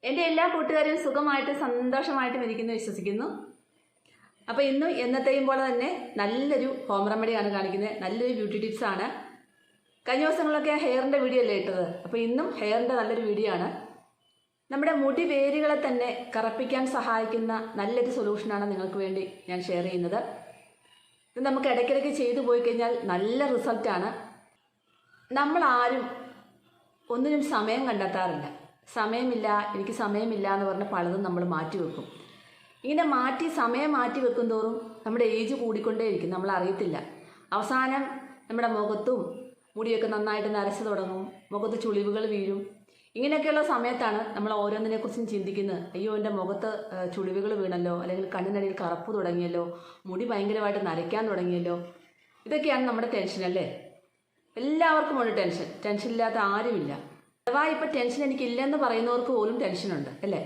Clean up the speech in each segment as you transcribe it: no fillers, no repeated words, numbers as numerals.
എൻ്റെ എല്ലാ കൂട്ടുകാരും സുഖമായിട്ട് സന്തോഷമായിട്ടും ഇരിക്കുന്നു വിശ്വസിക്കുന്നു. അപ്പോൾ ഇന്നും എന്നത്തെയും പോലെ തന്നെ നല്ലൊരു ഹോം റെമഡിയാണ് കാണിക്കുന്നത്. നല്ലൊരു ബ്യൂട്ടി ടിപ്സാണ്. കഴിഞ്ഞ ദിവസങ്ങളിലൊക്കെ ഹെയറിൻ്റെ വീഡിയോ അല്ലേ ഇട്ടത്. അപ്പോൾ ഇന്നും ഹെയറിൻ്റെ നല്ലൊരു വീഡിയോ ആണ്. നമ്മുടെ മുടി വേരുകളെ തന്നെ കറപ്പിക്കാൻ സഹായിക്കുന്ന നല്ലൊരു സൊല്യൂഷനാണ് നിങ്ങൾക്ക് വേണ്ടി ഞാൻ ഷെയർ ചെയ്യുന്നത്. ഇത് നമുക്ക് ഇടയ്ക്കിടയ്ക്ക് ചെയ്തു പോയി കഴിഞ്ഞാൽ നല്ല റിസൾട്ടാണ്. നമ്മളാരും ഒന്നിനും സമയം കണ്ടെത്താറില്ല. എനിക്ക് സമയമില്ല എന്ന് പറഞ്ഞ പലതും നമ്മൾ മാറ്റി വെക്കും. ഇങ്ങനെ സമയം മാറ്റി വെക്കും തോറും നമ്മുടെ ഏജ് കൂടിക്കൊണ്ടേയിരിക്കും, നമ്മൾ അറിയത്തില്ല. അവസാനം നമ്മുടെ മുഖത്തും മുടിയൊക്കെ നന്നായിട്ട് നരച്ചു തുടങ്ങും, മുഖത്ത് ചുളിവുകൾ വീഴും. ഇങ്ങനെയൊക്കെയുള്ള സമയത്താണ് നമ്മൾ ഓരോന്നിനെക്കുറിച്ചും ചിന്തിക്കുന്നത്. അയ്യോ, എൻ്റെ മുഖത്ത് ചുളിവുകൾ വീണല്ലോ, അല്ലെങ്കിൽ കണ്ണിനടിയിൽ കറുപ്പ് തുടങ്ങിയല്ലോ, മുടി ഭയങ്കരമായിട്ട് നരയ്ക്കാൻ തുടങ്ങിയല്ലോ. ഇതൊക്കെയാണ് നമ്മുടെ ടെൻഷൻ അല്ലേ? എല്ലാവർക്കും ഉണ്ട് ടെൻഷൻ ഇല്ലാത്ത ആരുമില്ല. അഥവാ ഇപ്പം ടെൻഷൻ എനിക്കില്ലെന്ന് പറയുന്നവർക്ക് പോലും ടെൻഷനുണ്ട് അല്ലേ?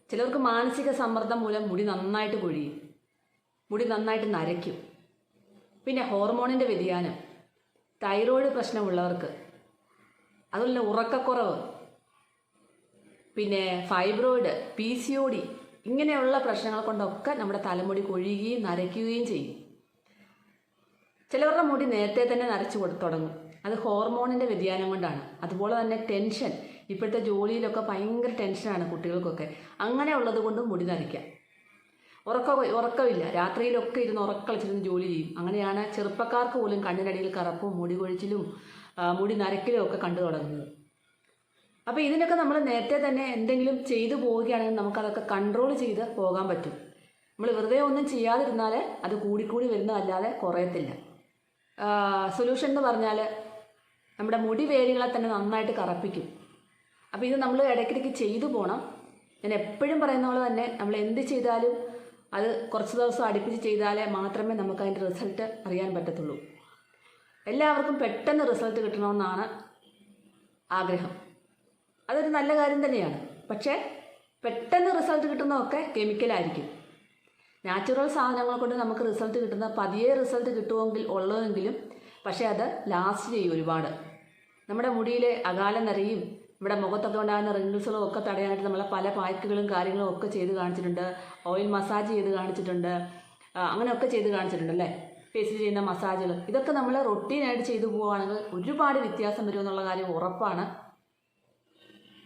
ചിലർക്ക് മാനസിക സമ്മർദ്ദം മൂലം മുടി നന്നായിട്ട് കൊഴിയും, മുടി നന്നായിട്ട് നരയ്ക്കും. പിന്നെ ഹോർമോണിൻ്റെ വ്യതിയാനം, തൈറോയ്ഡ് പ്രശ്നമുള്ളവർക്ക്, അതുപോലെ ഉറക്കക്കുറവ്, പിന്നെ ഫൈബ്രോയിഡ്, PCOD, ഇങ്ങനെയുള്ള പ്രശ്നങ്ങൾ കൊണ്ടൊക്കെ നമ്മുടെ തലമുടി കൊഴിയുകയും നരയ്ക്കുകയും ചെയ്യും. ചിലവരുടെ മുടി നേരത്തെ തന്നെ നരച്ചു തുടങ്ങും. അത് ഹോർമോണിൻ്റെ വ്യതിയാനം കൊണ്ടാണ്. അതുപോലെ തന്നെ ടെൻഷൻ, ഇപ്പോഴത്തെ ജോലിയിലൊക്കെ ഭയങ്കര ടെൻഷനാണ് കുട്ടികൾക്കൊക്കെ. അങ്ങനെ ഉള്ളത് കൊണ്ടും മുടി നരയ്ക്കാം. ഉറക്കമില്ല, രാത്രിയിലൊക്കെ ഇരുന്ന് ഉറക്കളിച്ചിരുന്ന് ജോലി ചെയ്യും. അങ്ങനെയാണ് ചെറുപ്പക്കാർക്ക് പോലും കണ്ണിനടിയിൽ കറുപ്പും മുടി കൊഴിച്ചിലും മുടി നരയ്ക്കലും ഒക്കെ കണ്ടു തുടങ്ങുന്നത്. അപ്പോൾ ഇതിനൊക്കെ നമ്മൾ നേരത്തെ തന്നെ എന്തെങ്കിലും ചെയ്തു പോവുകയാണെങ്കിൽ നമുക്കതൊക്കെ കൺട്രോൾ ചെയ്ത് പോകാൻ പറ്റും. നമ്മൾ വെറുതെ ഒന്നും ചെയ്യാതിരുന്നാൽ അത് കൂടിക്കൂടി വരുന്നതല്ലാതെ കുറയത്തില്ല. സൊല്യൂഷൻ എന്ന് പറഞ്ഞാൽ നമ്മുടെ മുടി വേരുകളെ തന്നെ നന്നായിട്ട് കറപ്പിക്കും. അപ്പോൾ ഇത് നമ്മൾ ഇടയ്ക്കിടയ്ക്ക് ചെയ്തു പോകണം. ഞാൻ എപ്പോഴും പറയുന്ന പോലെ തന്നെ നമ്മൾ എന്ത് ചെയ്താലും അത് കുറച്ച് ദിവസം അടുപ്പിച്ച് ചെയ്താലേ മാത്രമേ നമുക്ക് അതിൻ്റെ റിസൾട്ട് അറിയാൻ പറ്റത്തുള്ളൂ. എല്ലാവർക്കും പെട്ടെന്ന് റിസൾട്ട് കിട്ടണമെന്നാണ് ആഗ്രഹം. അതൊരു നല്ല കാര്യം തന്നെയാണ്. പക്ഷേ പെട്ടെന്ന് റിസൾട്ട് കിട്ടുന്നതൊക്കെ കെമിക്കലായിരിക്കും. നാച്ചുറൽ സാധനങ്ങൾ കൊണ്ട് നമുക്ക് റിസൾട്ട് കിട്ടുന്ന പതിയെ റിസൾട്ട് ഉള്ളതെങ്കിലും പക്ഷേ അത് ലാസ്റ്റ് ചെയ്യും ഒരുപാട്. നമ്മുടെ മുടിയിലെ അകാല നരയും നമ്മുടെ മുഖത്തൊക്കെ ഉണ്ടാകുന്ന റിങ്കിൾസുകളും ഒക്കെ തടയാനായിട്ട് നമ്മൾ പല പായ്ക്കുകളും കാര്യങ്ങളും ഒക്കെ ചെയ്ത് കാണിച്ചിട്ടുണ്ട്. ഓയിൽ മസാജ് ചെയ്ത് കാണിച്ചിട്ടുണ്ട്, അങ്ങനെയൊക്കെ ചെയ്ത് കാണിച്ചിട്ടുണ്ട് അല്ലേ? ഫേസിൽ ചെയ്യുന്ന മസാജുകൾ, ഇതൊക്കെ നമ്മൾ റൊട്ടീനായിട്ട് ചെയ്തു പോവുകയാണെങ്കിൽ ഒരുപാട് വ്യത്യാസം വരുമെന്നുള്ള കാര്യം ഉറപ്പാണ്.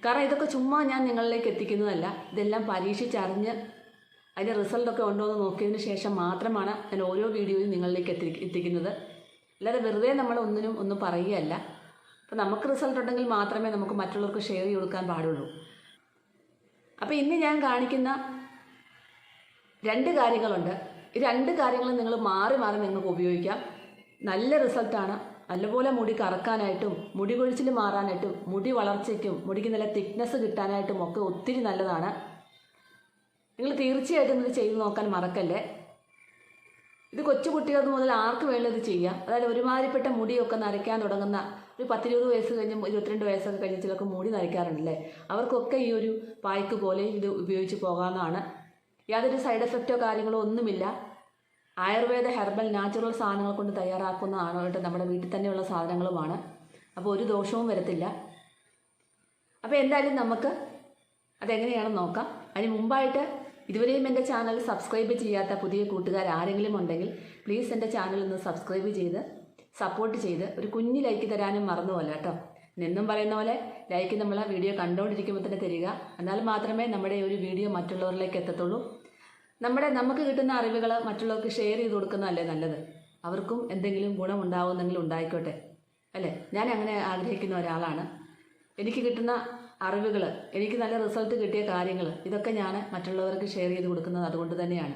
കാരണം ഇതൊക്കെ ചുമ്മാ ഞാൻ നിങ്ങളിലേക്ക് എത്തിക്കുന്നതല്ല. ഇതെല്ലാം പരീക്ഷിച്ചറിഞ്ഞ് അതിൻ്റെ റിസൾട്ടൊക്കെ ഉണ്ടോ എന്ന് നോക്കിയതിന് ശേഷം മാത്രമാണ് ഞാൻ ഓരോ വീഡിയോയും നിങ്ങളിലേക്ക് എത്തിക്കുന്നത്. അല്ലാതെ വെറുതെ നമ്മൾ ഒന്നും പറയുകയല്ല. അപ്പോൾ നമുക്ക് റിസൾട്ട് ഉണ്ടെങ്കിൽ മാത്രമേ നമുക്ക് മറ്റുള്ളവർക്ക് ഷെയർ ചെയ്ത് കൊടുക്കാൻ പാടുള്ളൂ. അപ്പോൾ ഇന്ന് ഞാൻ കാണിക്കുന്ന 2 കാര്യങ്ങളുണ്ട്. ഈ 2 കാര്യങ്ങളും നിങ്ങൾ മാറി നിങ്ങൾക്ക് ഉപയോഗിക്കാം. നല്ല റിസൾട്ടാണ്. നല്ലപോലെ മുടി കറക്കാനായിട്ടും മുടി കൊഴിച്ചിൽ മാറാനായിട്ടും മുടി വളർച്ചയ്ക്കും മുടിക്ക് നല്ല തിക്നെസ് കിട്ടാനായിട്ടും ഒക്കെ ഒത്തിരി നല്ലതാണ്. നിങ്ങൾ തീർച്ചയായിട്ടും ഇത് ചെയ്ത് നോക്കാൻ മറക്കല്ലേ. ഇത് കൊച്ചു കുട്ടികൾ മുതൽ ആർക്ക് വേണമെങ്കിലും ഇത് ചെയ്യാം. അതായത് ഒരുമാതിരിപ്പെട്ട മുടിയൊക്കെ നരയ്ക്കാൻ തുടങ്ങുന്ന ഒരു 10-20 വയസ്സ് കഴിഞ്ഞ് 22 വയസ്സൊക്കെ കഴിഞ്ഞ് ചിലർക്ക് മുടി നരയ്ക്കാറുണ്ടല്ലേ, അവർക്കൊക്കെ ഈ ഒരു പായ്ക്ക് പോലെ ഇത് ഉപയോഗിച്ച് പോകാവുന്നതാണ്. യാതൊരു സൈഡ് എഫക്റ്റോ കാര്യങ്ങളോ ഒന്നുമില്ല. ആയുർവേദ ഹെർബൽ നാച്ചുറൽ സാധനങ്ങൾ കൊണ്ട് തയ്യാറാക്കുന്നതാണ് കേട്ടോ. നമ്മുടെ വീട്ടിൽ തന്നെയുള്ള സാധനങ്ങളുമാണ്. അപ്പോൾ ഒരു ദോഷവും വരത്തില്ല. അപ്പോൾ എന്തായാലും നമുക്ക് അതെങ്ങനെയാണെന്ന് നോക്കാം. അതിന് മുമ്പായിട്ട് ഇതുവരെയും എൻ്റെ ചാനൽ സബ്സ്ക്രൈബ് ചെയ്യാത്ത പുതിയ കൂട്ടുകാർ ആരെങ്കിലും ഉണ്ടെങ്കിൽ പ്ലീസ് എൻ്റെ ചാനൽ ഒന്ന് സബ്സ്ക്രൈബ് ചെയ്ത് സപ്പോർട്ട് ചെയ്ത് ഒരു കുഞ്ഞ് ലൈക്ക് തരാനും മറന്നുപോലെ കേട്ടോ. എന്നും പറയുന്ന പോലെ ലൈക്ക് നമ്മൾ വീഡിയോ കണ്ടുകൊണ്ടിരിക്കുമ്പോൾ തന്നെ തരിക. എന്നാൽ മാത്രമേ നമ്മുടെ ഒരു വീഡിയോ മറ്റുള്ളവരിലേക്ക് എത്തത്തുള്ളൂ. നമുക്ക് കിട്ടുന്ന അറിവുകൾ മറ്റുള്ളവർക്ക് ഷെയർ ചെയ്ത് കൊടുക്കുന്നതല്ലേ നല്ലത്. അവർക്കും എന്തെങ്കിലും ഗുണമുണ്ടാവുന്നെങ്കിലും ഉണ്ടായിക്കോട്ടെ അല്ലേ? ഞാൻ അങ്ങനെ ആഗ്രഹിക്കുന്ന ഒരാളാണ്. എനിക്ക് കിട്ടുന്ന അറിവുകൾ, എനിക്ക് നല്ല റിസൾട്ട് കിട്ടിയ കാര്യങ്ങൾ, ഇതൊക്കെ ഞാൻ മറ്റുള്ളവർക്ക് ഷെയർ ചെയ്ത് കൊടുക്കുന്നത് അതുകൊണ്ട് തന്നെയാണ്.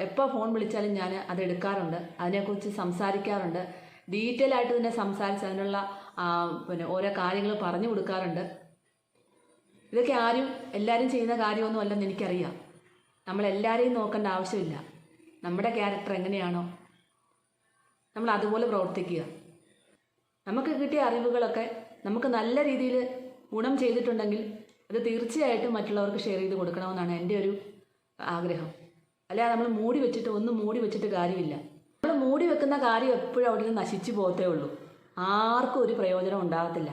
എപ്പോൾ ഫോൺ വിളിച്ചാലും ഞാൻ അത് എടുക്കാറുണ്ട്, അതിനെക്കുറിച്ച് സംസാരിക്കാറുണ്ട്, ഡീറ്റെയിൽ ആയിട്ട് തന്നെ സംസാരിച്ച് അതിനുള്ള ഓരോ കാര്യങ്ങൾ പറഞ്ഞു കൊടുക്കാറുണ്ട്. ഇതൊക്കെ എല്ലാവരും ചെയ്യുന്ന കാര്യമൊന്നും അല്ലെന്ന് എനിക്കറിയാം. നമ്മളെല്ലാവരെയും നോക്കേണ്ട ആവശ്യമില്ല. നമ്മുടെ ക്യാരക്ടർ എങ്ങനെയാണോ നമ്മൾ അതുപോലെ പ്രവർത്തിക്കുക. നമുക്ക് കിട്ടിയ അറിവുകളൊക്കെ നമുക്ക് നല്ല രീതിയിൽ ഗുണം ചെയ്തിട്ടുണ്ടെങ്കിൽ അത് തീർച്ചയായിട്ടും മറ്റുള്ളവർക്ക് ഷെയർ ചെയ്ത് കൊടുക്കണമെന്നാണ് എൻ്റെ ഒരു ആഗ്രഹം. അല്ലാതെ നമ്മൾ മൂടി വെച്ചിട്ട് കാര്യമില്ല. നമ്മൾ മൂടി വെക്കുന്ന കാര്യം എപ്പോഴും അവിടെ നിന്ന് നശിച്ചു പോകത്തേ ഉള്ളൂ. ആർക്കും ഒരു പ്രയോജനം ഉണ്ടാകത്തില്ല.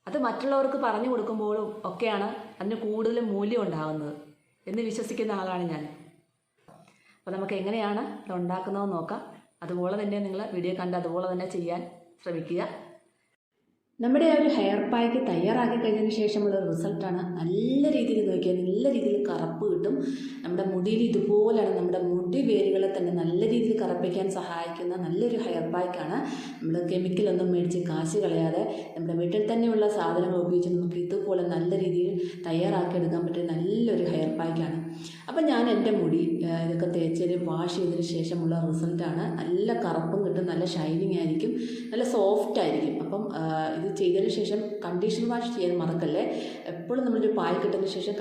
അത് മറ്റുള്ളവർക്ക് പറഞ്ഞു കൊടുക്കുമ്പോഴും ഒക്കെയാണ് അതിന് കൂടുതൽ മൂല്യം ഉണ്ടാകുന്നത് എന്ന് വിശ്വസിക്കുന്ന ആളാണ് ഞാൻ. അപ്പോൾ നമുക്ക് എങ്ങനെയാണ് ഇത് ഉണ്ടാക്കുന്നതെന്ന് നോക്കാം. അതുപോലെ തന്നെ നിങ്ങൾ വീഡിയോ കണ്ട് അതുപോലെ തന്നെ ചെയ്യാൻ ശ്രമിക്കുക. നമ്മുടെ ആ ഒരു ഹെയർ പാക്ക് തയ്യാറാക്കി കഴിഞ്ഞതിന് ശേഷമുള്ള റിസൾട്ടാണ്. നല്ല രീതിയിൽ നോക്കിയാൽ നല്ല രീതിയിൽ കറുപ്പ് കിട്ടും. നമ്മുടെ മുടിയിൽ ഇതുപോലെയാണ് നമ്മുടെ മുടി വേരുകളെ തന്നെ നല്ല രീതിയിൽ കറുപ്പിക്കാൻ സഹായിക്കുന്ന നല്ലൊരു ഹെയർ പാക്കാണ്. നമ്മൾ കെമിക്കലൊന്നും മേടിച്ച് കാശ് കളയാതെ നമ്മുടെ വീട്ടിൽ തന്നെയുള്ള സാധനങ്ങൾ ഉപയോഗിച്ച് നമുക്ക് ഇതുപോലെ നല്ല രീതിയിൽ തയ്യാറാക്കി എടുക്കാൻ പറ്റിയ നല്ലൊരു ഹെയർ പാക്കാണ്. അപ്പം ഞാൻ എൻ്റെ മുടി ഇതൊക്കെ തേച്ചതിന് വാഷ് ചെയ്തതിന് ശേഷമുള്ള റിസൾട്ടാണ്. നല്ല കറുപ്പും കിട്ടും, നല്ല ഷൈനിങ് ആയിരിക്കും, നല്ല സോഫ്റ്റ് ആയിരിക്കും. അപ്പം ഇത് ചെയ്തതിന് ശേഷം കണ്ടീഷണർ വാഷ് ചെയ്യാൻ മറക്കല്ലേ. എപ്പോഴും നമ്മളൊരു പാൽ കിട്ടുന്നതിന് ശേഷം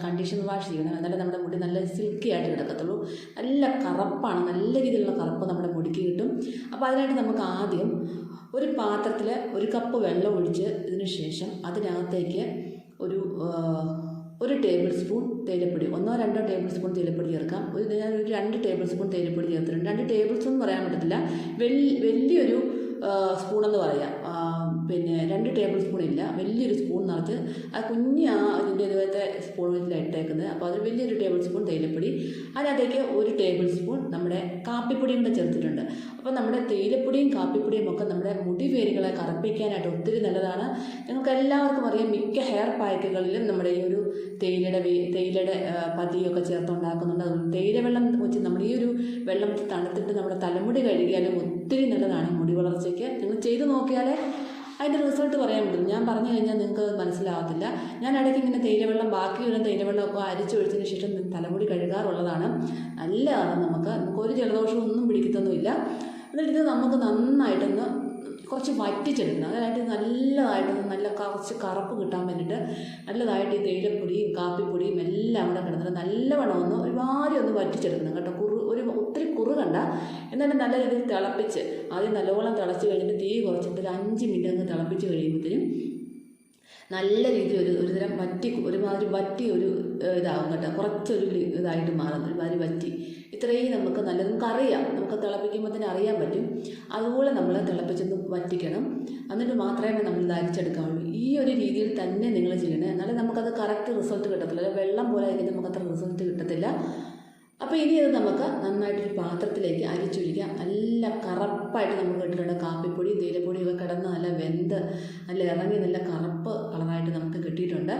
കണ്ടീഷണർ വാഷ് ചെയ്യണം. എന്നാലും നമ്മുടെ മുടി നല്ല സിൽക്കി ആയിട്ട് കിടക്കത്തുള്ളൂ. നല്ല കറുപ്പാണ്, നല്ല രീതിയിലുള്ള കറുപ്പ് നമ്മുടെ മുടിക്ക് കിട്ടും. അപ്പോൾ അതിനായിട്ട് നമുക്ക് ആദ്യം ഒരു പാത്രത്തിൽ 1 കപ്പ് വെള്ളം ഒഴിച്ച് ഇതിന് ശേഷം അതിനകത്തേക്ക് ഒരു ടേബിൾ സ്പൂൺ തേയിലപ്പൊടി, 1-2 ടേബിൾ സ്പൂൺ തേയിലപ്പൊടി ചേർക്കാം. ഞാൻ ഒരു 2 ടേബിൾ സ്പൂൺ തേയിലപ്പൊടി ചേർത്തിട്ടുണ്ട്. 2 ടേബിൾ സ്പൂൺ എന്ന് പറയാൻ പറ്റത്തില്ല, വലിയൊരു സ്പൂണെന്ന് പറയാം. പിന്നെ 2 ടേബിൾ സ്പൂൺ ഇല്ല, വലിയൊരു സ്പൂൺ നിറച്ച് അതിൻ്റെ ഇതുപോലത്തെ സ്പൂൺ വെച്ചിലാണ് ഇട്ടേക്കുന്നത്. അപ്പോൾ അത് വലിയൊരു ടേബിൾ സ്പൂൺ തേയിലപ്പൊടി, അതിനകത്തേക്ക് 1 ടേബിൾ സ്പൂൺ നമ്മുടെ കാപ്പിപ്പൊടിയും കൂടെ ചേർത്തിട്ടുണ്ട്. അപ്പോൾ നമ്മുടെ തേയിലപ്പൊടിയും കാപ്പിപ്പൊടിയും ഒക്കെ നമ്മുടെ മുടി വേരുകളെ കറുപ്പിക്കാനായിട്ട് ഒത്തിരി നല്ലതാണ്. നിങ്ങൾക്ക് എല്ലാവർക്കും അറിയാം, മിക്ക ഹെയർ പാക്കുകളിലും നമ്മുടെ ഈ ഒരു തേയിലയുടെ പതിയൊക്കെ ചേർത്തുണ്ടാക്കുന്നുണ്ട്. അതുകൊണ്ട് തേയില വെള്ളം വെച്ച് നമ്മുടെ ഈ ഒരു വെള്ളം വെച്ച് തണുത്തിട്ട് നമ്മുടെ തലമുടി കഴുകിയാലും ഒത്തിരി നല്ലതാണ് മുടി വളർച്ചയ്ക്ക്. നിങ്ങൾ ചെയ്ത് നോക്കിയാലേ അതിൻ്റെ റിസൾട്ട് പറയാൻ പറ്റും. ഞാൻ പറഞ്ഞു കഴിഞ്ഞാൽ നിങ്ങൾക്ക് മനസ്സിലാകത്തില്ല. ഞാൻ ഇടയ്ക്ക് ഇങ്ങനെ തേയിലവെള്ളം, ബാക്കി വരുന്ന തേയിലവെള്ളമൊക്കെ അരിച്ചൊഴിച്ചതിന് ശേഷം തലമുടി കഴുകാറുള്ളതാണ്. നല്ലതാണ്. നമുക്കൊരു ജലദോഷവും ഒന്നും പിടിക്കത്തൊന്നുമില്ല. എന്നിട്ട് ഇത് നമുക്ക് നന്നായിട്ടൊന്ന് കുറച്ച് വറ്റിച്ചെടുക്കണം. അതായത് നല്ല കുറച്ച് കറുപ്പ് കിട്ടാൻ വേണ്ടിയിട്ട് നല്ലതായിട്ട് ഈ തേയിലപ്പൊടിയും കാപ്പിപ്പൊടിയും എല്ലാം കൂടെ കിടന്നിട്ട് നല്ലവണ്ണം ഒരുമാതിരി വറ്റിച്ചെടുക്കണം കേട്ടോ. ഒത്തിരി കുറുകണ്ട. എന്നാലും നല്ല രീതിയിൽ തിളപ്പിച്ച്, ആദ്യം നല്ലവണ്ണം തിളച്ച് കഴിഞ്ഞിട്ട് തീ കുറച്ചിട്ട് ഒരു 5 മിനിറ്റ് അങ്ങ് തിളപ്പിച്ച് കഴിയുമ്പോഴത്തേനും നല്ല രീതിയിൽ ഒരുതരം ഒരുമാതിരി വറ്റി ഇതാകും കേട്ടോ. കുറച്ചൊരു ഇതായിട്ട് മാറും, ഒരുമാതിരി വറ്റി. ഇത്രയും നമുക്കറിയാം, നമുക്ക് തിളപ്പിക്കുമ്പോൾ തന്നെ അറിയാൻ പറ്റും. അതുപോലെ നമ്മൾ തിളപ്പിച്ചൊന്ന് വറ്റിക്കണം. എന്നിട്ട് മാത്രമേ നമ്മൾ ഇത് അരിച്ചെടുക്കാവുള്ളൂ. ഈ ഒരു രീതിയിൽ തന്നെ നിങ്ങൾ ചെയ്യണേ, എന്നാലും നമുക്കത് കറക്റ്റ് റിസൾട്ട് കിട്ടത്തില്ല. വെള്ളം പോലെ ആയിരിക്കും, നമുക്കത്ര റിസൾട്ട് കിട്ടത്തില്ല. അപ്പോൾ ഇനി അത് നമുക്ക് നന്നായിട്ടൊരു പാത്രത്തിലേക്ക് അരിച്ചൊഴിക്കാം. നല്ല കറുപ്പായിട്ട് നമുക്ക് കിട്ടിയിട്ടുണ്ട്. കാപ്പിപ്പൊടിയും തേയിലപ്പൊടിയും ഒക്കെ കിടന്ന് നല്ല വെന്ത് നല്ല ഇറങ്ങി നല്ല കറുപ്പ് കളറായിട്ട് നമുക്ക് കിട്ടിയിട്ടുണ്ട്.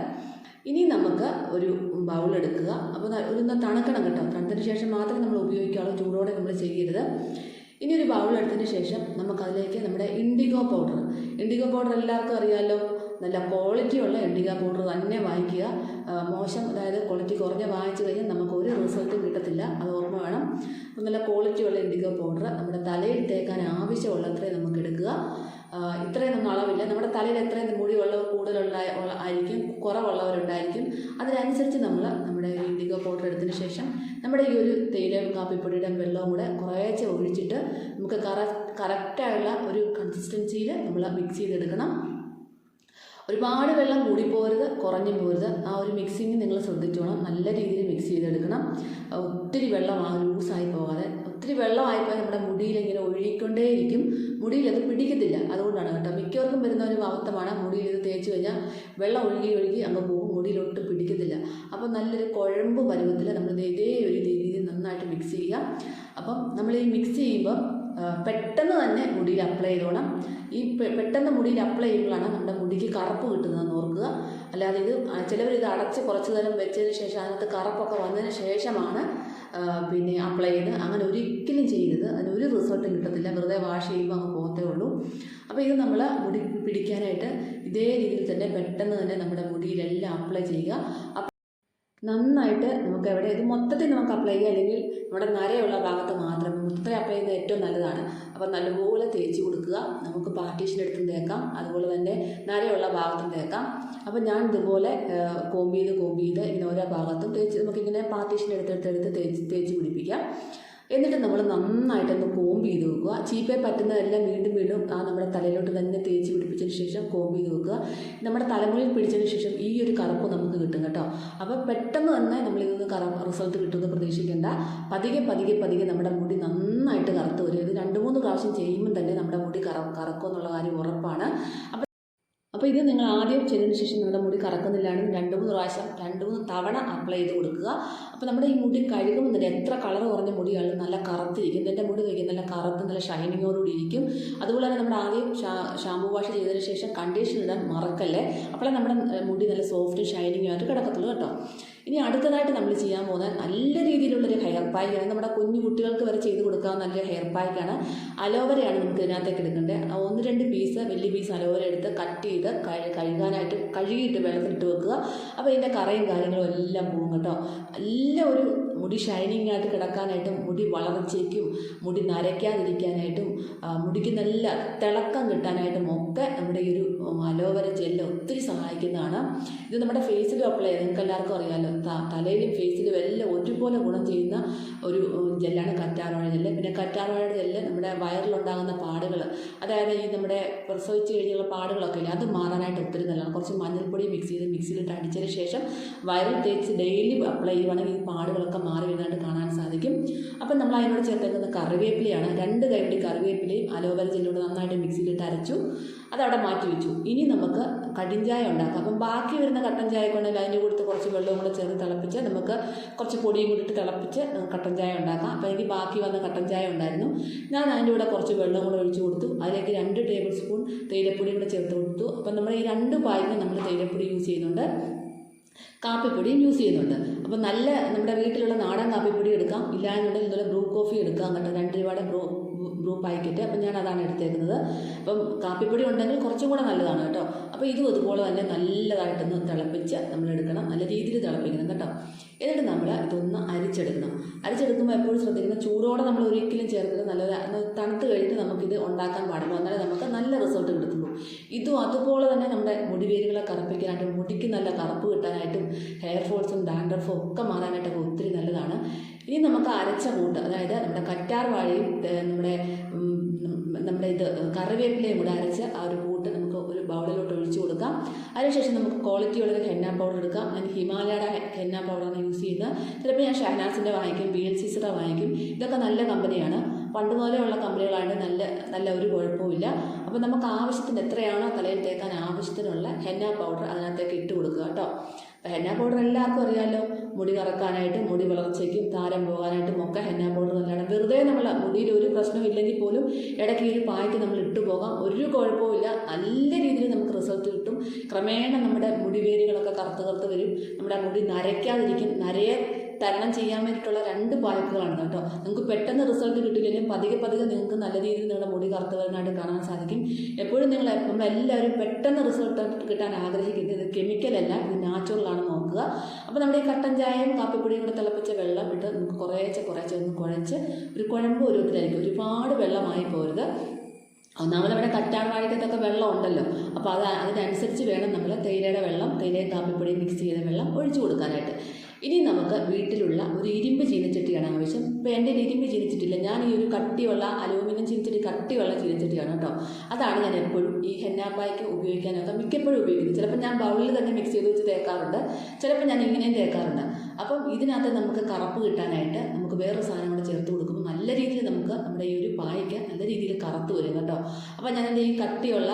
ഇനി നമുക്ക് ഒരു ബൗളെടുക്കുക. അപ്പോൾ ഒന്ന് തണുക്കണം കേട്ടോ. തണുത്തതിന് ശേഷം മാത്രമേ നമ്മൾ ഉപയോഗിക്കാവുള്ളൂ, ചൂടോടെ നമ്മൾ ചെയ്യരുത്. ഇനി ഒരു ബൗളെടുത്തതിന് ശേഷം നമുക്കതിലേക്ക് നമ്മുടെ ഇൻഡിഗോ പൗഡർ എല്ലാവർക്കും അറിയാമല്ലോ. നല്ല ക്വാളിറ്റിയുള്ള ഇൻഡിഗോ പൗഡർ തന്നെ വാങ്ങിക്കുക. അതായത് ക്വാളിറ്റി കുറഞ്ഞ വാങ്ങിച്ചു കഴിഞ്ഞാൽ നമുക്ക് ഒരു റിസൾട്ടും കിട്ടത്തില്ല, അത് ഓർമ്മ വേണം. അപ്പോൾ നല്ല ക്വാളിറ്റിയുള്ള ഇൻഡിഗോ പൗഡർ നമ്മുടെ തലയിൽ തേക്കാൻ ആവശ്യമുള്ളത്രയും നമുക്ക് എടുക്കുക. ഇത്രയൊന്നും അളവില്ല. നമ്മുടെ തലയിൽ എത്രയും കൂടുതലുള്ള ആയിരിക്കും, കുറവുള്ളവരുണ്ടായിരിക്കും. അതിനനുസരിച്ച് നമ്മുടെ ഇൻഡിഗോ പൗഡർ എടുത്തതിന് ശേഷം നമ്മുടെ ഈ ഒരു തേയില കാപ്പിപ്പൊടിയുടെ വെള്ളവും കൂടെ കുറേശ്ശെ ഒഴിച്ചിട്ട് നമുക്ക് കറക്റ്റായുള്ള ഒരു കൺസിസ്റ്റൻസിയിൽ നമ്മൾ മിക്സ് ചെയ്തെടുക്കണം. ഒരുപാട് വെള്ളം കൂടിപ്പോരുത്, കുറഞ്ഞും പോരുത്. ആ ഒരു മിക്സിങ് നിങ്ങൾ ശ്രദ്ധിച്ചോണം. നല്ല രീതിയിൽ മിക്സ് ചെയ്തെടുക്കണം. ഒത്തിരി വെള്ളം ലൂസായി പോകാതെ. ഒത്തിരി വെള്ളമായിപ്പോയാൽ നമ്മുടെ മുടിയിൽ ഇങ്ങനെ ഒഴുകിക്കൊണ്ടേയിരിക്കും, മുടിയിൽ അത് പിടിക്കത്തില്ല. അതുകൊണ്ടാണ് കേട്ടോ. മിക്കവർക്കും വരുന്ന ഒരു അബദ്ധമാണ്, മുടിയിൽ ഇത് തേച്ച് കഴിഞ്ഞാൽ വെള്ളം ഒഴുകി അങ്ങ് പോകും, മുടിയിലൊട്ട് പിടിക്കത്തില്ല. അപ്പോൾ നല്ലൊരു കുഴമ്പ് പരുവത്തിൽ നമ്മൾ ഇതേ ഒരു രീതിയിൽ നന്നായിട്ട് മിക്സ് ചെയ്യുക. അപ്പം നമ്മൾ ഈ മിക്സ് ചെയ്യുമ്പോൾ പെട്ടെന്ന് തന്നെ മുടിയിൽ അപ്ലൈ ചെയ്തോണം. ഈ പെട്ടെന്ന് മുടിയിൽ അപ്ലൈ ചെയ്യുമ്പോഴാണ് നമ്മുടെ മുടിക്ക് കറുപ്പ് കിട്ടുന്നതെന്ന് ഓർക്കുക. അല്ലാതെ ചിലവരിത് അടച്ച് കുറച്ച് നേരം വെച്ചതിന് ശേഷം അതിനകത്ത് കറുപ്പൊക്കെ വന്നതിന് ശേഷമാണ് പിന്നെ അപ്ലൈ ചെയ്ത്. അങ്ങനെ ഒരിക്കലും ചെയ്യരുത്, അതിനൊരു റിസൾട്ടും കിട്ടത്തില്ല. വെറുതെ വാഷ് ചെയ്യുമ്പോൾ അങ്ങ് പോകത്തേ ഉള്ളൂ. അപ്പോൾ ഇത് നമ്മൾ മുടി പിടിക്കാനായിട്ട് ഇതേ രീതിയിൽ തന്നെ പെട്ടെന്ന് തന്നെ നമ്മുടെ മുടിയിലെല്ലാം അപ്ലൈ ചെയ്യുക. നന്നായിട്ട് നമുക്ക് ഇത് മൊത്തത്തിൽ നമുക്ക് അപ്ലൈ ചെയ്യുക, അല്ലെങ്കിൽ നമ്മുടെ നരയുള്ള ഭാഗത്ത് മാത്രം മൊത്തത്തിൽ അപ്ലൈ ചെയ്യുന്നത് ഏറ്റവും നല്ലതാണ്. അപ്പോൾ നല്ലപോലെ തേച്ച് കൊടുക്കുക. നമുക്ക് പാർട്ടീഷൻ എടുത്തും തേക്കാം, അതുപോലെ തന്നെ നരയുള്ള ഭാഗത്തും തേക്കാം. അപ്പോൾ ഞാൻ ഇതുപോലെ കോമ്പ് ചെയ്ത് ഇങ്ങനെ ഓരോ ഭാഗത്തും നമുക്കിങ്ങനെ പാർട്ടീഷൻ എടുത്തെടുത്ത് തേച്ച് പിടിപ്പിക്കാം. എന്നിട്ട് നമ്മൾ നന്നായിട്ടൊന്ന് കോമ്പ് ചെയ്ത് വെക്കുക. ചീപ്പേ പറ്റുന്നതെല്ലാം വീണ്ടും നമ്മുടെ തലയിലോട്ട് തന്നെ തേച്ച് പിടിപ്പിച്ചതിന് ശേഷം കോമ്പ് ചെയ്ത് വെക്കുക. നമ്മുടെ തലമുടിയിൽ പിടിച്ചതിന് ശേഷം ഈ ഒരു കറുപ്പ് നമുക്ക് കിട്ടും കേട്ടോ. അപ്പോൾ പെട്ടെന്ന് തന്നെ നമ്മളിതൊന്ന് റിസൾട്ട് കിട്ടുമെന്ന് പ്രതീക്ഷിക്കേണ്ട. പതിയെ നമ്മുടെ മുടി നന്നായിട്ട് കറുത്ത് വരും. ഇത് 2-3 പ്രാവശ്യം ചെയ്യുമ്പോൾ തന്നെ നമ്മുടെ മുടി കറക്കും എന്നുള്ള കാര്യം ഉറപ്പാണ്. അപ്പോൾ അപ്പോൾ ഇത് നിങ്ങൾ ആദ്യം ചെയ്തതിന് ശേഷം നിങ്ങളുടെ മുടി കറക്കുന്നില്ലാണെങ്കിൽ 2-3 പ്രാവശ്യം 2-3 തവണ അപ്ലൈ ചെയ്ത് കൊടുക്കുക. അപ്പോൾ നമ്മുടെ ഈ മുടി കഴുകുമ്പോൾ തന്നെ എത്ര കളർ കുറഞ്ഞ മുടിയാണ് നല്ല കറുത്തിരിക്കും. എൻ്റെ മുടി കഴിക്കും നല്ല കറുത്ത് നല്ല ഷൈനിങ്ങോടുകൂടി ഇരിക്കും. അതുപോലെ തന്നെ നമ്മുടെ ആദ്യം ഷാമ്പൂ വാഷ് ചെയ്തതിന് ശേഷം കണ്ടീഷണർ ഇടാൻ മറക്കല്ലേ. അപ്പോഴേ നമ്മുടെ മുടി നല്ല സോഫ്റ്റ് ഷൈനിങ് ആയിട്ട് കിടക്കത്തുള്ളൂ കേട്ടോ. ഇനി അടുത്തതായിട്ട് നമ്മൾ ചെയ്യാൻ പോകുന്നത് നല്ല രീതിയിലുള്ളൊരു ഹെയർ പായ്ക്കാണ്. നമ്മുടെ കുഞ്ഞു കുട്ടികൾക്ക് വരെ ചെയ്ത് കൊടുക്കാവുന്ന നല്ലൊരു ഹെയർ പായ്ക്കാണ്. അലോവരയാണ് നമുക്ക് ഇതിനകത്തേക്ക് എടുക്കേണ്ടത്. 1-2 പീസ് വലിയ പീസ് അലോവര എടുത്ത് കട്ട് ചെയ്ത് കഴുകാനായിട്ട് കഴുകിയിട്ട് വെള്ളത്തിലിട്ട് വെക്കുക. അപ്പോൾ ഇതിൻ്റെ കറയും കാര്യങ്ങളും എല്ലാം പോകും കേട്ടോ. നല്ല ഒരു മുടി ഷൈനിങ് ആയിട്ട് കിടക്കാനായിട്ടും മുടി വളർച്ചയ്ക്കും മുടി നരയ്ക്കാതിരിക്കാനായിട്ടും മുടിക്ക് നല്ല തിളക്കം കിട്ടാനായിട്ടും ഒക്കെ നമ്മുടെ ഈ ഒരു അലോവര ജെല്ല് ഒത്തിരി സഹായിക്കുന്നതാണ്. ഇത് നമ്മുടെ ഫേസിലും അപ്ലൈ ചെയ്ത് നിങ്ങൾക്ക് എല്ലാവർക്കും അറിയാമല്ലോ. തലയിലും ഫേസിലും എല്ലാം ഒരുപോലെ ഗുണം ചെയ്യുന്ന ഒരു ജെല്ലാണ് കറ്റാർവാഴ ജെല്ല്. പിന്നെ കറ്റാർവാഴ ജെല്ല് നമ്മുടെ വയറിലുണ്ടാകുന്ന പാടുകൾ, അതായത് ഈ നമ്മുടെ പ്രസവിച്ച് കഴിഞ്ഞുള്ള പാടുകളൊക്കെ ഇല്ലേ, അത് മാറാനായിട്ട് ഒത്തിരി നല്ലതാണ്. കുറച്ച് മഞ്ഞൾപ്പൊടി മിക്സിയിലിട്ട് അടിച്ചതിന് ശേഷം വയറിൽ തേച്ച് ഡെയിലി അപ്ലൈ ചെയ്യുവാണെങ്കിൽ ഈ പാടുകളൊക്കെ മാറി വരുന്നതായിട്ട് കാണാൻ സാധിക്കും. അപ്പം നമ്മൾ അതിനോട് ചേർത്തേക്കുന്ന കറിവേപ്പിലയാണ്. 2 കൈപ്പിടി കറിവേപ്പിലയും അലോവര ജെല്ലോട് നന്നായിട്ട് മിക്സിയിലിട്ട് അരച്ചു, അതവിടെ മാറ്റി വെച്ചു. ഇനി നമുക്ക് കടിഞ്ചായ ഉണ്ടാക്കാം. അപ്പം ബാക്കി വരുന്ന കട്ടൻ ചായ കൊണ്ടെങ്കിൽ അതിൻ്റെ കൂടെ കുറച്ച് വെള്ളവും കൂടെ ചേർത്ത് തിളപ്പിച്ച് നമുക്ക് കുറച്ച് പൊടിയും കൂടി ഇട്ട് തിളപ്പിച്ച് കട്ടൻ ചായ ഉണ്ടാക്കാം. അപ്പോൾ എനിക്ക് ബാക്കി വന്ന കട്ടൻ ചായ ഉണ്ടായിരുന്നു. ഞാൻ അതിൻ്റെ കൂടെ കുറച്ച് വെള്ളം കൂടെ ഒഴിച്ച് കൊടുത്തു. അതിലേക്ക് 2 ടേബിൾ സ്പൂൺ തേയിലപ്പൊടിയും കൂടെ ചേർത്ത് കൊടുത്തു. അപ്പം നമ്മൾ ഈ 2 പായ്ക്കും നമ്മൾ തേയിലപ്പൊടി യൂസ് ചെയ്യുന്നുണ്ട്, കാപ്പിപ്പൊടിയും യൂസ് ചെയ്യുന്നുണ്ട്. അപ്പോൾ നല്ല നമ്മുടെ വീട്ടിലുള്ള നാടൻ കാപ്പിപ്പൊടി എടുക്കാം, ഇല്ലാന്നുണ്ടെങ്കിൽ ഇതുപോലെ ബ്രൂ കോഫി എടുക്കാം കേട്ടോ. 2 രൂപയുടെ ബ്രൂ പാക്കറ്റ്. അപ്പം ഞാൻ അതാണ് എടുത്തേക്കുന്നത്. അപ്പം കാപ്പിപ്പൊടി ഉണ്ടെങ്കിൽ കുറച്ചും കൂടെ നല്ലതാണ് കേട്ടോ. അപ്പോൾ ഇതും അതുപോലെ തന്നെ നല്ലതായിട്ടൊന്ന് തിളപ്പിച്ച് നമ്മൾ എടുക്കണം, നല്ല രീതിയിൽ തിളപ്പിക്കണം കേട്ടോ. എന്നിട്ട് നമ്മൾ ഇതൊന്ന് അരിച്ചെടുക്കുമ്പോൾ എപ്പോഴും ശ്രദ്ധിക്കണം, ചൂടോടെ നമ്മൾ ഒരിക്കലും ചേർക്കരുത്. നല്ല തണുത്ത് കഴിഞ്ഞിട്ട് നമുക്കിത് ഉണ്ടാക്കാൻ പാടില്ല, എന്നാലേ നമുക്ക് നല്ല റിസൾട്ട് കിട്ടത്തുള്ളൂ. ഇതും അതുപോലെ തന്നെ നമ്മുടെ മുടിവേരുകളെ കറുപ്പിക്കാനായിട്ടും മുടിക്ക് നല്ല കറുപ്പ് കിട്ടാനായിട്ടും ഹെയർ ഫോൾസും ഡാൻഡ്രഫും ഒക്കെ മാറാനായിട്ടൊക്കെ ഒത്തിരി നല്ലതാണ്. ഇനി നമുക്ക് അരച്ച കൂട്ട്, അതായത് നമ്മുടെ കറ്റാർ വാഴയും നമ്മുടെ ഇത് കറിവേപ്പിലയും കൂടെ അരച്ച ആ ഒരു കൂട്ട് നമുക്ക് ഒരു ബൗളിലോട്ട് ഒഴിച്ചു കൊടുക്കാം. അതിനുശേഷം നമുക്ക് ക്വാളിറ്റിയുള്ള ഹെന്ന പൗഡർ എടുക്കാം. ഞാൻ ഹിമാലയയുടെ ഹെന്ന പൗഡറാണ് യൂസ് ചെയ്യുന്നത്. ചിലപ്പോൾ ഞാൻ ഷഹനാസിൻ്റെ വാങ്ങിക്കും, BLCCയുടെ വാങ്ങിക്കും. ഇതൊക്കെ നല്ല കമ്പനിയാണ്, പണ്ട് മുതലെയുള്ള കമ്പനികളായിട്ട് നല്ല ഒരു കുഴപ്പമില്ല. അപ്പോൾ നമുക്ക് ആവശ്യത്തിന് എത്രയാണോ തലയിൽ തേക്കാൻ ആവശ്യത്തിനുള്ള ഹെന്ന പൗഡർ അതിനകത്തേക്ക് ഇട്ട് കൊടുക്കുക കേട്ടോ. അപ്പോൾ ഹെന്ന പൗഡർ എല്ലാവർക്കും അറിയാമല്ലോ, മുടി കറക്കാനായിട്ടും മുടി വളർച്ചയ്ക്കും താരം പോകാനായിട്ടും ഒക്കെ ഹെന്ന പൗഡർ നല്ലതാണ്. വെറുതെ നമ്മൾ മുടിയിൽ ഒരു പ്രശ്നവും ഇല്ലെങ്കിൽ പോലും ഇടയ്ക്ക് ഈ ഒരു പായ്ക്ക് നമ്മൾ ഇട്ട് പോകാം, ഒരു കുഴപ്പമില്ല. നല്ല രീതിയിൽ നമുക്ക് റിസൾട്ട് കിട്ടും. ക്രമേണ നമ്മുടെ മുടിവേരുകളൊക്കെ കറുത്ത് വരും, നമ്മുടെ മുടി നരയ്ക്കാതിരിക്കും. നരയെ തരണം ചെയ്യാൻ വേണ്ടിയിട്ടുള്ള 2 പായ്ക്കുകളാണ് കേട്ടോ. നിങ്ങൾക്ക് പെട്ടെന്ന് റിസൾട്ട് കിട്ടില്ലെങ്കിലും പതുക്കെ നിങ്ങൾക്ക് നല്ല രീതിയിൽ നിങ്ങളുടെ മുടി കറുത്ത് വരുന്നതായിട്ട് കാണാൻ സാധിക്കും. എപ്പോഴും നമ്മളെല്ലാവരും പെട്ടെന്ന് റിസൾട്ട് കിട്ടാൻ ആഗ്രഹിക്കുന്നത് ഇത് കെമിക്കലല്ല, ഇത് നാച്ചുറലാണെന്ന് നോക്കുക. അപ്പോൾ നമ്മുടെ ഈ കട്ടൻ ചായയും കാപ്പിപ്പൊടിയും കൂടെ തിളപ്പിച്ച വെള്ളം ഇട്ട് നമുക്ക് കുറേശ്ശെ ഒന്ന് കുഴച്ച് ഒരു കുഴമ്പ് ഒരുത്തിലായിരിക്കും. ഒരുപാട് വെള്ളമായി പോരുത്. ഒന്നാമത് നമ്മുടെ കറ്റാർ വാഴക്കത്തൊക്കെ വെള്ളം ഉണ്ടല്ലോ, അപ്പോൾ അതിനനുസരിച്ച് വേണം നമ്മൾ തേയിലയും കാപ്പിപ്പൊടിയും മിക്സ് ചെയ്ത വെള്ളം ഒഴിച്ചു കൊടുക്കാനായിട്ട്. ഇനി നമുക്ക് വീട്ടിലുള്ള ഒരു ഇരുമ്പ് ചീനച്ചട്ടിയാണ് ആവശ്യം. ഇപ്പോൾ എൻ്റെ ഇരുമ്പ് ചീനച്ചട്ടിയില്ല, ഞാൻ ഈ ഒരു കട്ടിയുള്ള അലൂമിനിയം ചീനച്ചട്ടി, കട്ടിയുള്ള ചീനച്ചട്ടിയാണ് കേട്ടോ. അതാണ് ഞാൻ എപ്പോഴും ഈ ഹെന്നാപ്പായ്ക്ക് ഉപയോഗിക്കാനൊക്കെ മിക്കപ്പോഴും ഉപയോഗിക്കുന്നത്. ചിലപ്പോൾ ഞാൻ ബൗളിൽ തന്നെ മിക്സ് ചെയ്ത് വെച്ച് തേക്കാറുണ്ട്, ചിലപ്പോൾ ഞാൻ ഇങ്ങനെയും തേക്കാറുണ്ട്. അപ്പം ഇതിനകത്ത് നമുക്ക് കറുപ്പ് കിട്ടാനായിട്ട് നമുക്ക് വേറൊരു സാധനം കൂടെ ചേർത്ത് കൊടുക്കുമ്പോൾ നല്ല രീതിയിൽ നമുക്ക് നമ്മുടെ ഈ ഒരു പായ്ക്ക് നല്ല രീതിയിൽ കറുത്ത് വരും കേട്ടോ. അപ്പോൾ ഞാൻ എൻ്റെ ഈ കട്ടിയുള്ള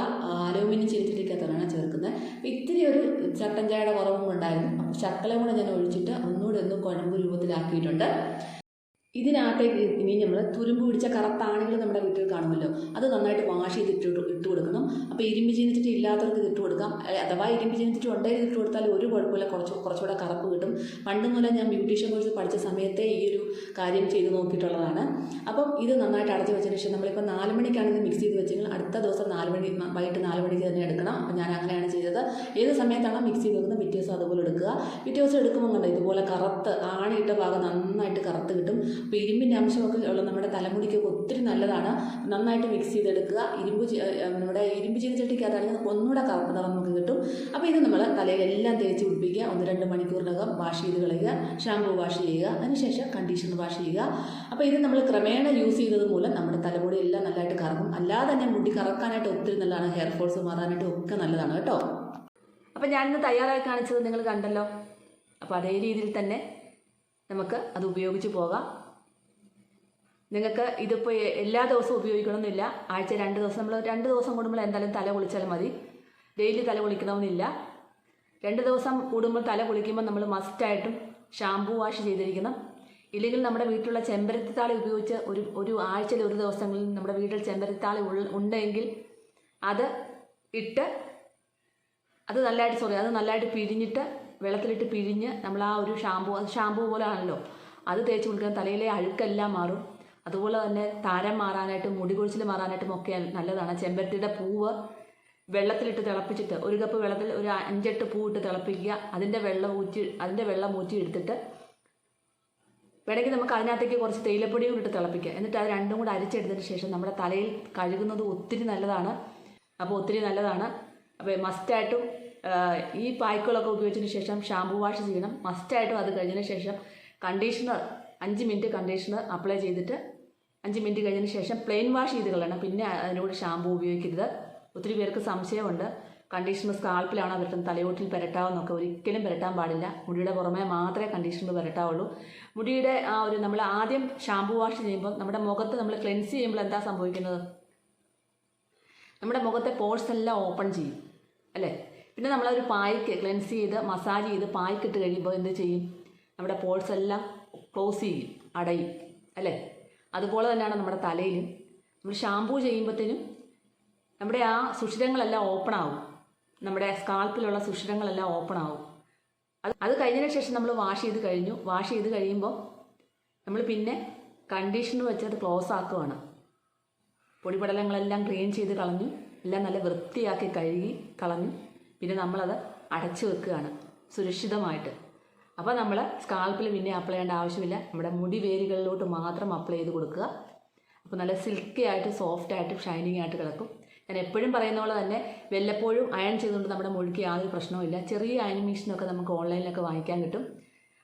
അലൂമിനിയം ചീനച്ചട്ടിക്കകത്താണ് ചേർക്കുന്നത്. അപ്പോൾ ഇത്തിരി ഒരു ചട്ടൻ ചായയുടെ കുറവും ഉണ്ടായിരുന്നു, അപ്പോൾ ശർക്കര കൂടെ ഞാൻ ഒഴിച്ചിട്ട് ഒന്നുകൂടെ കുഴമ്പ് രൂപത്തിലാക്കിയിട്ടുണ്ട്. ഇതിനകത്തേക്ക് ഇനി നമ്മൾ തുരുമ്പ് പിടിച്ച കറുത്ത ആണികൾ നമ്മുടെ വീട്ടിൽ കാണുമല്ലോ, അത് നന്നായിട്ട് വാഷ് ചെയ്ത് ഇട്ട് കൊടുക്കണം. അപ്പോൾ ഇരുമ്പ് ചീനച്ചട്ടി ഇല്ലാത്തവർക്ക് ഇത് ഇട്ട് കൊടുക്കാം. അഥവാ ഇരുമ്പ് ചീനച്ചട്ടി ഉണ്ടെങ്കിൽ ഇട്ട് കൊടുത്താൽ ഒരു കുഴപ്പമില്ല, കുറച്ചുകൂടെ കറുപ്പ് കിട്ടും. പണ്ട് മുതലേ ഞാൻ ബ്യൂട്ടീഷ്യൻ കോഴ്സ് പഠിച്ച സമയത്തെ ഈ ഒരു കാര്യം ചെയ്ത് നോക്കിയിട്ടുള്ളതാണ്. അപ്പം ഇത് നന്നായിട്ട് അടച്ചു വെച്ചതിന് ശേഷം നമ്മളിപ്പോൾ 4 മണിക്കാണ് ഇത് മിക്സ് ചെയ്ത് വെച്ചെങ്കിൽ അടുത്ത ദിവസം വൈകിട്ട് 4 മണിക്ക് തന്നെ എടുക്കണം. അപ്പോൾ ഞാൻ അങ്ങനെയാണ് ചെയ്തത്. ഏത് സമയത്താണോ മിക്സ് ചെയ്ത് വെക്കുന്നത് പിറ്റേ ദിവസം അതുപോലെ എടുക്കുക. പിറ്റേ ദിവസം എടുക്കുമ്പോൾ കണ്ടോ ഇതുപോലെ കറുത്ത് ആണിയിട്ട ഭാഗം നന്നായിട്ട് കറുത്ത് കിട്ടും. അപ്പോൾ ഇരുമ്പിൻ്റെ അംശമൊക്കെ ഉള്ള നമ്മുടെ തലമുടിക്കൊക്കെ ഒത്തിരി നല്ലതാണ്. നന്നായിട്ട് മിക്സ് ചെയ്തെടുക്കുക. നമ്മുടെ ഇരുമ്പ് ചീനച്ചട്ടിക്കകത്താണെങ്കിൽ ഒന്നുകൂടെ കറുപ്പ് നിറം നമുക്ക് കിട്ടും. അപ്പോൾ ഇത് നമ്മൾ തലയിലെല്ലാം തേച്ച് പിടിപ്പിക്കുക. 1-2 മണിക്കൂറിനകം വാഷ് ചെയ്ത് കളയുക. ഷാമ്പൂ വാഷ് ചെയ്യുക, അതിനുശേഷം കണ്ടീഷണർ വാഷ് ചെയ്യുക. അപ്പോൾ ഇത് നമ്മൾ ക്രമേണ യൂസ് ചെയ്തത് മൂലം നമ്മുടെ തലമുടി എല്ലാം നല്ലതായിട്ട് കറക്കും. അല്ലാതെ തന്നെ മുടി കറക്കാനായിട്ട് ഒത്തിരി നല്ലതാണ്, ഹെയർ ഫോൾസ് മാറാനായിട്ട് ഒക്കെ നല്ലതാണ് കേട്ടോ. അപ്പോൾ ഞാനിന്ന് തയ്യാറായി കാണിച്ചത് നിങ്ങൾ കണ്ടല്ലോ. അപ്പോൾ അതേ രീതിയിൽ തന്നെ നമുക്ക് അത് ഉപയോഗിച്ച് പോകാം. നിങ്ങൾക്ക് ഇതിപ്പോൾ എല്ലാ ദിവസവും ഉപയോഗിക്കണമെന്നില്ല. ആഴ്ച 2 ദിവസം, നമ്മൾ 2 ദിവസം കൂടുമ്പോൾ എന്തായാലും തല കുളിച്ചാൽ മതി. ഡെയിലി തല കുളിക്കണമെന്നില്ല. 2 ദിവസം കൂടുമ്പോൾ തല കുളിക്കുമ്പോൾ നമ്മൾ മസ്റ്റായിട്ടും ഷാംപൂ വാഷ് ചെയ്തിരിക്കണം. ഇല്ലെങ്കിൽ നമ്മുടെ വീട്ടിലുള്ള ചെമ്പരത്തിത്താളി ഉപയോഗിച്ച് ഒരു ആഴ്ചയിൽ 1 ദിവസങ്ങളിൽ നമ്മുടെ വീട്ടിൽ ചെമ്പരത്തിത്താളി ഉണ്ടെങ്കിൽ അത് ഇട്ട് അത് നല്ലതായിട്ട് പിഴിഞ്ഞിട്ട് വെള്ളത്തിലിട്ട് പിഴിഞ്ഞ് നമ്മൾ ആ ഒരു ഷാംപൂ പോലെ ആണല്ലോ അത് തേച്ച് കുളിക്കാൻ തലയിലെ അഴുക്കെല്ലാം മാറും. അതുപോലെ തന്നെ താരം മാറാനായിട്ടും മുടി കൊഴിച്ചിൽ മാറാനായിട്ടും ഒക്കെ നല്ലതാണ്. ചെമ്പരത്തിയുടെ പൂവ് വെള്ളത്തിലിട്ട് തിളപ്പിച്ചിട്ട് 1 കപ്പ് വെള്ളത്തിൽ ഒരു 5-8 പൂ ഇട്ട് തിളപ്പിക്കുക. അതിൻ്റെ വെള്ളം ഊറ്റി എടുത്തിട്ട് വേണമെങ്കിൽ നമുക്ക് അതിനകത്തേക്ക് കുറച്ച് തേയിലപ്പൊടിയും ഇട്ട് തിളപ്പിക്കുക. എന്നിട്ട് അത് രണ്ടും കൂടെ അരിച്ചെടുത്തതിന് ശേഷം നമ്മുടെ തലയിൽ കഴുകുന്നത് ഒത്തിരി നല്ലതാണ്. അപ്പോൾ മസ്റ്റായിട്ടും ഈ പായ്ക്കുകളൊക്കെ ഉപയോഗിച്ചതിന് ശേഷം ഷാംപൂ വാഷ് ചെയ്യണം. മസ്റ്റായിട്ടും അത് കഴിഞ്ഞതിന് ശേഷം കണ്ടീഷണർ 5 മിനിറ്റ് കണ്ടീഷണർ അപ്ലൈ ചെയ്തിട്ട് 5 മിനിറ്റ് കഴിഞ്ഞതിന് ശേഷം പ്ലെയിൻ വാഷ് ചെയ്ത് കളയണം. പിന്നെ അതിനോട് ഷാംപൂ ഉപയോഗിക്കരുത്. ഒത്തിരി പേർക്ക് സംശയമുണ്ട്, കണ്ടീഷണർ സ്കാൾപ്പിലാണോ പരട്ടുന്നത്, തലയോട്ടിൽ പരട്ടാവെന്നൊക്കെ. ഒരിക്കലും പരട്ടാൻ പാടില്ല. മുടിയുടെ പുറമേ മാത്രമേ കണ്ടീഷണർ പരട്ടാവുള്ളൂ. മുടിയുടെ നമ്മൾ ആദ്യം ഷാംപൂ വാഷ് ചെയ്യുമ്പോൾ നമ്മുടെ മുഖത്ത് നമ്മൾ ക്ലെൻസ് ചെയ്യുമ്പോൾ എന്താ സംഭവിക്കുന്നത്, നമ്മുടെ മുഖത്തെ പോർസ് എല്ലാം ഓപ്പൺ ചെയ്യും അല്ലേ. പിന്നെ നമ്മളൊരു പായ്ക്ക് ക്ലെൻസ് ചെയ്ത് മസാജ് ചെയ്ത് പായ്ക്കിട്ട് കഴിയുമ്പോൾ എന്ത് ചെയ്യും, നമ്മുടെ പോർസ് എല്ലാം ക്ലോസ് ചെയ്യും, അടയും അല്ലേ. അതുപോലെ തന്നെയാണ് നമ്മുടെ തലയിലും. നമ്മൾ ഷാംപൂ ചെയ്യുമ്പോഴത്തേനും നമ്മുടെ ആ സുഷിരങ്ങളെല്ലാം ഓപ്പൺ ആവും, നമ്മുടെ സ്കാൾപ്പിലുള്ള സുഷിരങ്ങളെല്ലാം ഓപ്പൺ ആവും. അത് കഴിഞ്ഞതിന് ശേഷം നമ്മൾ വാഷ് ചെയ്ത് കഴിയുമ്പോൾ നമ്മൾ പിന്നെ കണ്ടീഷണർ വെച്ച് അത് ക്ലോസ് ആക്കുകയാണ്. പൊടിപടലങ്ങളെല്ലാം ക്ലീൻ ചെയ്ത് കളഞ്ഞു, എല്ലാം നല്ല വൃത്തിയാക്കി കഴുകി കളഞ്ഞു. പിന്നെ നമ്മളത് അടച്ചു വെക്കുകയാണ് സുരക്ഷിതമായിട്ട്. അപ്പോൾ നമ്മൾ സ്കാൾപ്പിൽ പിന്നെ അപ്ലൈ ചെയ്യേണ്ട ആവശ്യമില്ല. നമ്മുടെ മുടി വേരുകളിലോട്ട് മാത്രം അപ്ലൈ ചെയ്ത് കൊടുക്കുക. അപ്പോൾ നല്ല സിൽക്കി ആയിട്ട് സോഫ്റ്റ് ആയിട്ട് ഷൈനിങ് ആയിട്ട് കിടക്കും. ഞാൻ എപ്പോഴും പറയുന്ന പോലെ തന്നെ വല്ലപ്പോഴും അയൺ ചെയ്തുകൊണ്ട് നമ്മുടെ മുടിക്ക് യാതൊരു പ്രശ്നവുമില്ല. ചെറിയ അയൺ മെഷീനൊക്കെ നമുക്ക് ഓൺലൈനിലൊക്കെ വാങ്ങിക്കാൻ കിട്ടും.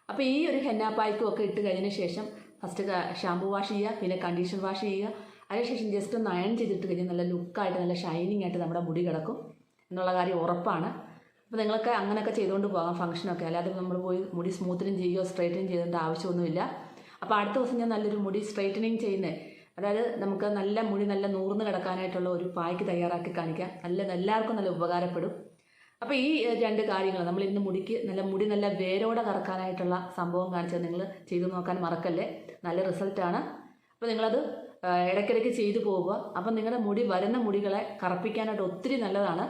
അപ്പോൾ ഈ ഒരു ഹെന്ന പായ്ക്കും ഒക്കെ ഇട്ട് കഴിഞ്ഞതിന് ശേഷം ഫസ്റ്റ് ഷാംപൂ വാഷ് ചെയ്യുക, പിന്നെ കണ്ടീഷണർ വാഷ് ചെയ്യുക. അതിനുശേഷം ജസ്റ്റ് ഒന്ന് അയൺ ചെയ്തിട്ട് കഴിഞ്ഞാൽ നല്ല ലുക്കായിട്ട് നല്ല ഷൈനിങ് ആയിട്ട് നമ്മുടെ മുടി കിടക്കും എന്നുള്ള കാര്യം ഉറപ്പാണ്. അപ്പോൾ നിങ്ങൾക്ക് അങ്ങനെയൊക്കെ ചെയ്തുകൊണ്ട് പോകാം ഫംഗ്ഷനൊക്കെ. അല്ലാതെ നമ്മൾ പോയി മുടി സ്മൂത്തനിങ് ചെയ്യുകയോ സ്ട്രൈറ്റനിങ് ചെയ്യേണ്ട ആവശ്യമൊന്നുമില്ല. അപ്പോൾ അടുത്ത ദിവസം ഞാൻ നല്ലൊരു മുടി സ്ട്രൈറ്റനിങ് ചെയ്യുന്നത്, അതായത് നമുക്ക് നല്ല മുടി നല്ല നൂർന്ന് കിടക്കാനായിട്ടുള്ള ഒരു പായ്ക്ക് തയ്യാറാക്കി കാണിക്കാം. എല്ലാവർക്കും നല്ല ഉപകാരപ്പെടും. അപ്പോൾ ഈ 2 കാര്യങ്ങൾ നമ്മൾ ഇന്ന് മുടി നല്ല വേരോടെ കറക്കാനായിട്ടുള്ള സംഭവം കാണിച്ചത് നിങ്ങൾ ചെയ്തു നോക്കാൻ മറക്കല്ലേ. നല്ല റിസൾട്ടാണ്. അപ്പോൾ നിങ്ങളത് ഇടയ്ക്കിടയ്ക്ക് ചെയ്തു പോവുക. അപ്പം നിങ്ങളുടെ വരുന്ന മുടികളെ കറപ്പിക്കാനായിട്ട് ഒത്തിരി നല്ലതാണ്.